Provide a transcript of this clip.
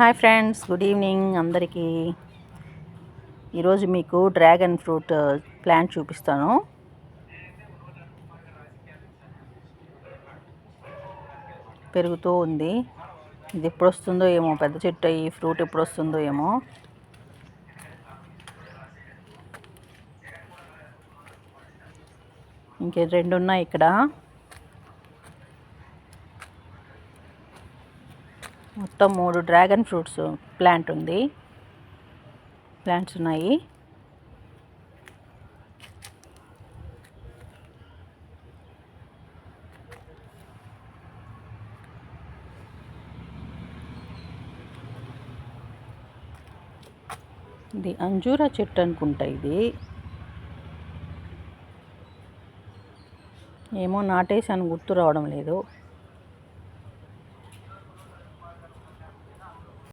Hi friends, good evening అందరికీ. ఈరోజు మీకు డ్రాగన్ ఫ్రూట్ ప్లాంట్ చూపిస్తాను. పెరుగుతూ ఉంది. ఇది ఎప్పుడు వస్తుందో ఏమో, పెద్ద చెట్టు అయ్యి ఫ్రూట్ ఎప్పుడు వస్తుందో ఏమో. ఇంకే 2 ఉన్నాయి ఇక్కడ. మొత్తం 3 డ్రాగన్ ఫ్రూట్స్ ప్లాంట్స్ ఉన్నాయి. ఇది అంజూరా చెట్టు అనుకుంటా. ఇది ఏమో నాటేసాను, గుర్తు రావడం లేదు.